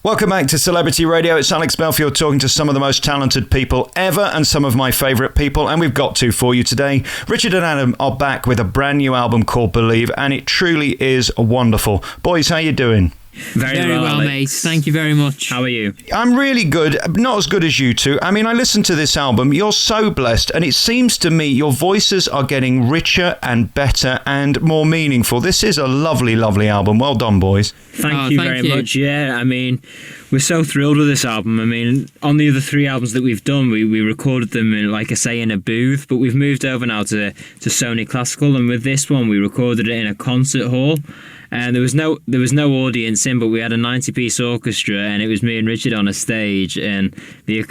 Welcome back to Celebrity Radio. It's Alex Belfield talking to some of the most talented people ever and some of my favourite people, and we've got two for you today. Richard and Adam are back with a brand new album called Believe, and it truly is wonderful. Boys, how you doing? Very well, mate. Thank you very much. How are you? I'm really good. Not as good as you two. I mean, I listened to this album. You're so blessed, and it seems to me your voices are getting richer and better and more meaningful. This is a lovely, lovely album. Well done, boys. Thank you very much. Yeah, I mean, we're so thrilled with this album. I mean, on the other three albums that we've done, we recorded them, in, like I say, in a booth, but we've moved over now to Sony Classical, and with this one, we recorded it in a concert hall. And there was no audience in, but we had a 90-piece orchestra, and it was me and Richard on a stage, and the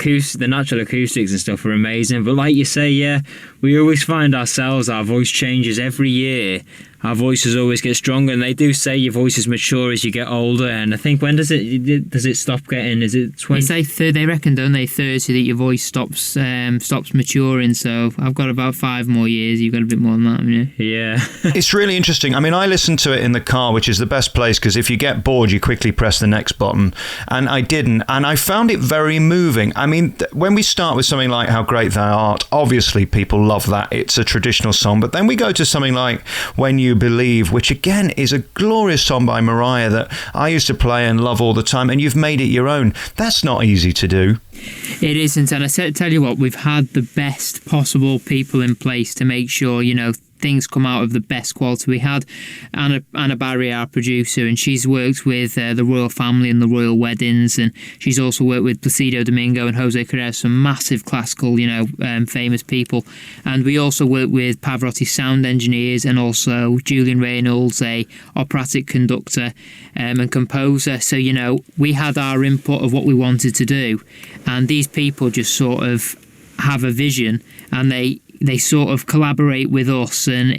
natural acoustics and stuff were amazing. But like you say, yeah, we always find ourselves, our voice changes every year. Our voices always get stronger, and they do say your voices mature as you get older. And I think, when does it stop getting? Is it 20? They reckon, don't they, 30, that your voice stops maturing. So I've got about 5 more years. You've got a bit more than that, haven't you? Yeah. It's really interesting. I mean, I listened to it in the car, which is the best place, because if you get bored, you quickly press the next button. And I didn't. And I found it very moving. I mean, when we start with something like How Great Thou Art, obviously people love that. It's a traditional song. But then we go to something like When You Believe, which again is a glorious song by Mariah that I used to play and love all the time, and you've made it your own. That's not easy to do. It isn't, and I tell you what, we've had the best possible people in place to make sure, things come out of the best quality. We had Anna Barry, our producer, and she's worked with the royal family and the royal weddings, and she's also worked with Placido Domingo and Jose Carrera, some massive classical, famous people. And we also worked with Pavarotti sound engineers, and also Julian Reynolds, a operatic conductor and composer. So, we had our input of what we wanted to do, and these people just sort of have a vision, and they sort of collaborate with us, and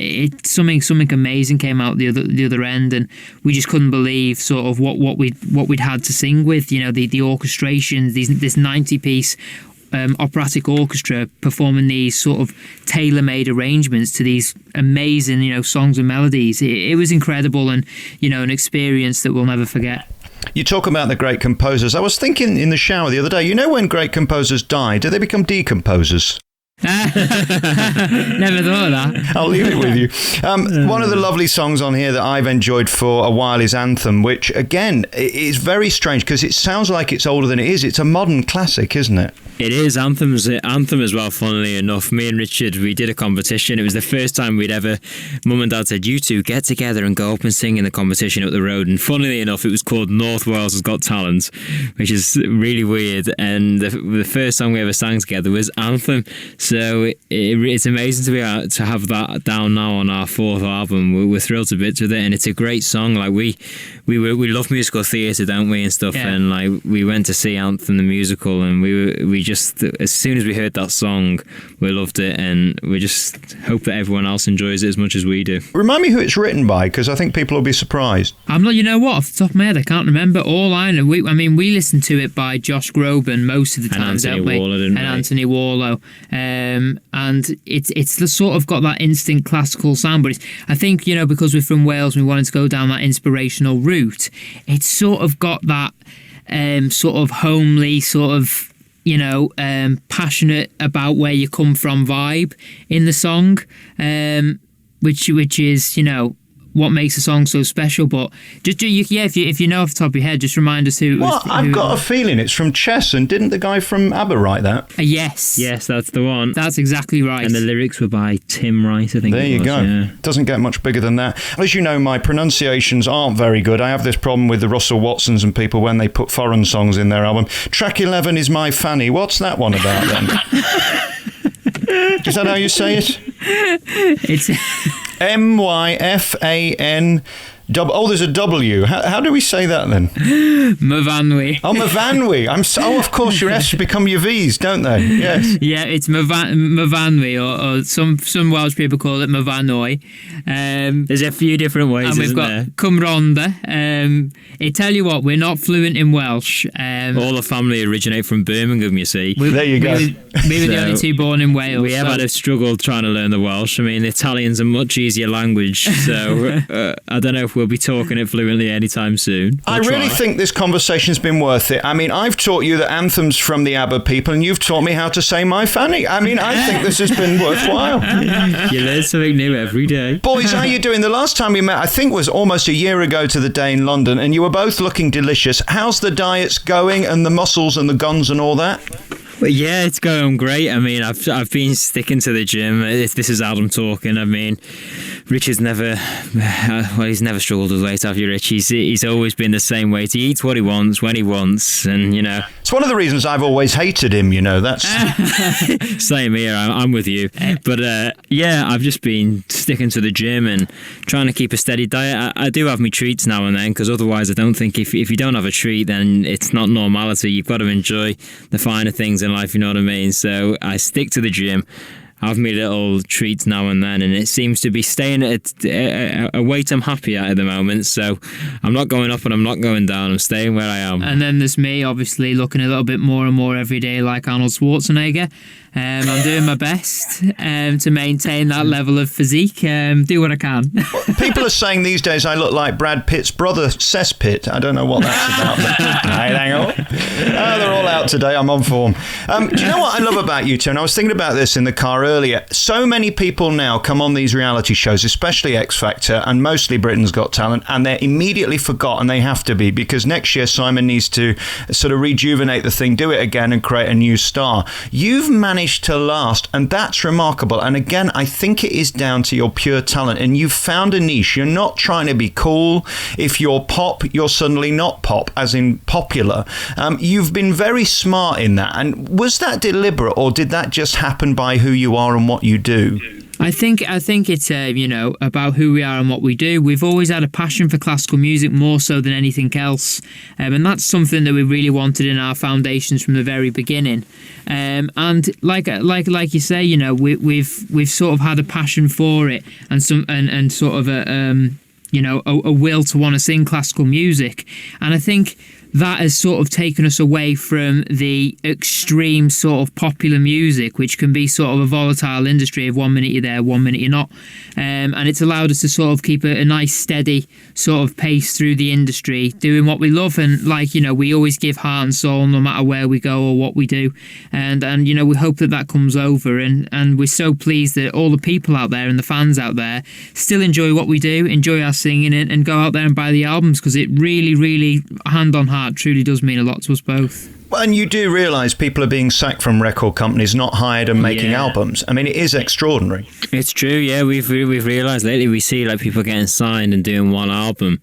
something amazing came out the other end, and we just couldn't believe sort of what we'd had to sing with. The orchestrations, this 90-piece operatic orchestra performing these sort of tailor-made arrangements to these amazing songs and melodies. It was incredible, and an experience that we'll never forget. You talk about the great composers. I was thinking in the shower the other day, when great composers die, do they become decomposers? Never thought of that. I'll leave it with you. One of the lovely songs on here that I've enjoyed for a while is Anthem, which again is very strange because it sounds like it's older than it is. It's a modern classic, isn't it? It is. Anthem as well, funnily enough. Me and Richard, we did a competition. It was the first time Mum and Dad said, you two get together and go up and sing in the competition up the road. And funnily enough, it was called North Wales Has Got Talent, which is really weird. And the first song we ever sang together was Anthem. So it's amazing to be able to have that down now on our 4th album. We're thrilled to bits with it, and it's a great song. Like we love musical theatre, don't we, and stuff. Yeah. And like we went to see Anthem the musical, and we just, as soon as we heard that song, we loved it, and we just hope that everyone else enjoys it as much as we do. Remind me who it's written by, because I think people will be surprised. I'm not. You know what? Off the top of my head, I can't remember. All I know, we listened to it by Josh Groban most of the time, Anthony Warlow, and Anthony Warlow. And it's the sort of got that instant classical sound, but I think because we're from Wales, we wanted to go down that inspirational route. It's sort of got that sort of homely, sort of passionate about where you come from vibe in the song, which is what makes a song so special. But just if you know off the top of your head, just remind us who it was. Well, I've got a feeling it's from Chess, and didn't the guy from ABBA write that? Yes, that's the one. That's exactly right. And the lyrics were by Tim Wright, I think. There you go. Yeah. Doesn't get much bigger than that. As you know, my pronunciations aren't very good. I have this problem with the Russell Watsons and people when they put foreign songs in their album. Track 11 is My Fanny. What's that one about then? Is that how you say it? It's MYFAN. There's a W. How do we say that then? Myfanwy. Oh, Myfanwy. Of course, your S's become your V's, don't they? Yes. Yeah, it's Myfanwy, or some Welsh people call it Myfanwy. There's a few different ways, and we've got there? Cumronda. I tell you what, we're not fluent in Welsh. All the family originate from Birmingham, you see. There you go. We were the only two born in Wales. We have had a struggle trying to learn the Welsh. I mean, Italian's a much easier language, so I don't know if we'll be talking it fluently anytime soon. I really think this conversation's been worth it. I mean, I've taught you the anthems from the ABBA people, and you've taught me how to say My Fanny. I mean, I think this has been worthwhile. You learn something new every day. Boys, how are you doing? The last time we met, I think, was almost a year ago to the day in London, and you were both looking delicious. How's the diets going, and the muscles and the guns and all that? Well, yeah, it's going great. I mean, I've been sticking to the gym. If this is Adam talking, I mean, Richard's never, he's never struggled with weight, have you, Rich? He's always been the same weight. He eats what he wants, when he wants, and, you know. It's one of the reasons I've always hated him, you know, that's... Same here, I'm with you. But, yeah, I've just been sticking to the gym and trying to keep a steady diet. I do have my treats now and then, because otherwise I don't think if you don't have a treat, then it's not normality. You've got to enjoy the finer things in life, you know what I mean? So I stick to the gym, have me little treats now and then, and it seems to be staying at a weight I'm happy at the moment. So I'm not going up and I'm not going down. I'm staying where I am. And then there's me, obviously, looking a little bit more and more every day like Arnold Schwarzenegger. I'm doing my best to maintain that level of physique. Do what I can. People are saying these days I look like Brad Pitt's brother, Cesspit. I don't know what that's about. Hang on. They're all out today. I'm on form. Do you know what I love about you two? And I was thinking about this in the car earlier. So many people now come on these reality shows, especially X Factor and mostly Britain's Got Talent, and they're immediately forgotten. They have to be, because next year Simon needs to sort of rejuvenate the thing, do it again and create a new star. You've managed to last, and that's remarkable. And again, I think it is down to your pure talent, and you've found a niche. You're not trying to be cool. If you're pop, you're suddenly not pop, as in popular. You've been very smart in that. And was that deliberate, or did that just happen by who you are and what you do? I think it's about who we are and what we do. We've always had a passion for classical music more so than anything else, and that's something that we really wanted in our foundations from the very beginning. And like you say, we've sort of had a passion for it, and sort of a will to want to sing classical music, and I think that has sort of taken us away from the extreme sort of popular music, which can be sort of a volatile industry of 1 minute you're there, 1 minute you're not. And it's allowed us to sort of keep a nice steady sort of pace through the industry, doing what we love. And we always give heart and soul no matter where we go or what we do. And we hope that comes over. And we're so pleased that all the people out there and the fans out there still enjoy what we do, enjoy our singing, and go out there and buy the albums, because it really, really, hand on heart, truly does mean a lot to us both. Well, and you do realise people are being sacked from record companies, not hired and making albums. I mean, it is extraordinary. It's true, yeah. We've realised lately, we see like people getting signed and doing one album,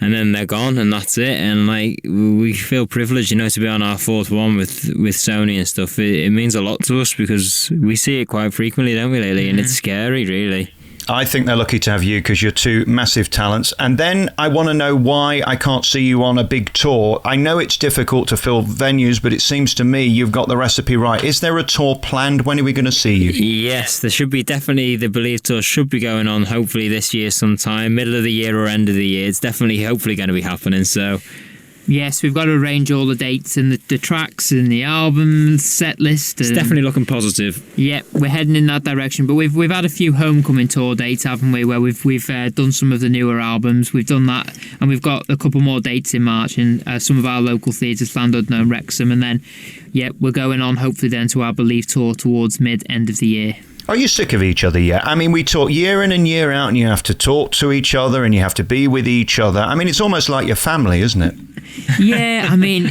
and then they're gone, and that's it. And we feel privileged, to be on our fourth one with Sony and stuff. It means a lot to us, because we see it quite frequently, don't we, lately? And it's scary, really. I think they're lucky to have you, because you're two massive talents. And then I want to know why I can't see you on a big tour. I know it's difficult to fill venues, but it seems to me you've got the recipe right. Is there a tour planned? When are we going to see you? Yes, there should be. Definitely, the Believe tour should be going on hopefully this year sometime, middle of the year or end of the year. It's definitely, hopefully going to be happening, so... Yes, we've got to arrange all the dates and the tracks and the album set list. It's definitely looking positive. Yeah, we're heading in that direction. But we've had a few homecoming tour dates, haven't we? Where we've done some of the newer albums. We've done that, and we've got a couple more dates in March in some of our local theatres, Llandudno and Wrexham, and then we're going on hopefully then to our Believe tour towards end of the year. Are you sick of each other yet? I mean, we talk year in and year out, and you have to talk to each other and you have to be with each other. I mean, it's almost like your family, isn't it? Yeah, I mean,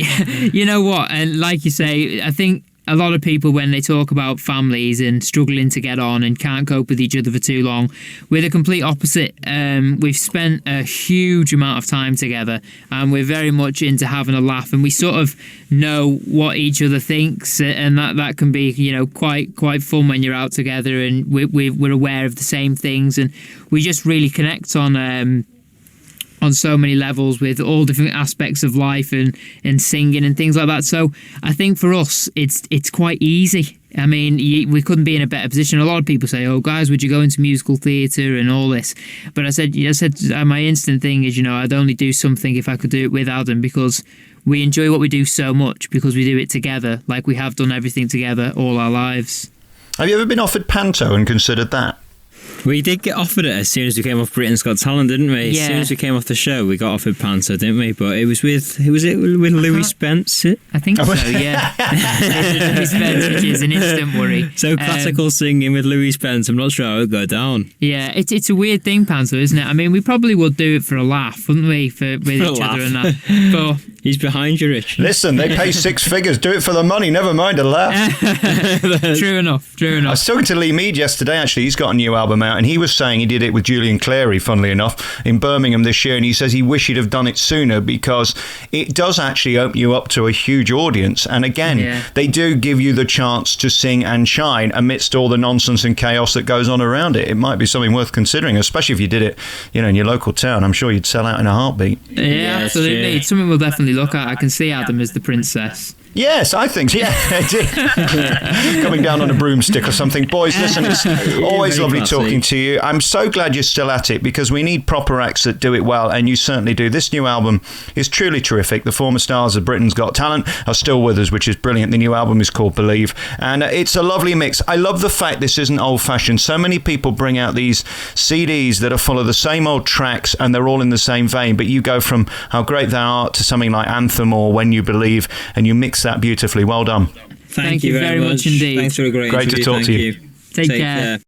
you know what? And like you say, I think a lot of people, when they talk about families and struggling to get on and can't cope with each other for too long, we're the complete opposite. We've spent a huge amount of time together, and we're very much into having a laugh, and we sort of know what each other thinks, and that can be quite fun when you're out together, and we're aware of the same things, and we just really connect on so many levels with all different aspects of life and singing and things like that. So I think for us, it's quite easy. I mean, we couldn't be in a better position. A lot of people say, "Oh, guys, would you go into musical theatre and all this?" But I said, my instant thing is, I'd only do something if I could do it with Adam, because we enjoy what we do so much, because we do it together, like we have done everything together all our lives. Have you ever been offered panto and considered that? We did get offered it as soon as we came off Britain's Got Talent, didn't we? Yeah. As soon as we came off the show, we got offered Panto, didn't we? But it was with, who was it? With Louis Spence? I think so, yeah. Louis Spence, which is an instant worry. So classical singing with Louis Spence, I'm not sure how it would go down. Yeah, it's a weird thing, Panto, isn't it? I mean, we probably would do it for a laugh, wouldn't we, with each other and that. But he's behind you, Rich. Listen, they pay 6 figures. Do it for the money. Never mind a laugh. True enough. I was talking to Lee Mead yesterday, actually. He's got a new album out, and he was saying he did it with Julian Clary, funnily enough, in Birmingham this year, and he says he wished he'd have done it sooner because it does actually open you up to a huge audience. And again, they do give you the chance to sing and shine amidst all the nonsense and chaos that goes on around it. It might be something worth considering, especially if you did it, in your local town. I'm sure you'd sell out in a heartbeat. Yeah, absolutely. It's something we'll definitely look at. I can see Adam as the princess. Yes, I think so. Yeah. Coming down on a broomstick or something. Boys, listen, it's always lovely talking to you. I'm so glad you're still at it because we need proper acts that do it well, and you certainly do. This new album is truly terrific. The former stars of Britain's Got Talent are still with us, which is brilliant. The new album is called Believe, and it's a lovely mix. I love the fact this isn't old-fashioned. So many people bring out these CDs that are full of the same old tracks, and they're all in the same vein, but you go from How Great Thou Art to something like Anthem or When You Believe, and you mix that beautifully. Well done. Thank you very much indeed. Thanks for a great to talk to you. Take care.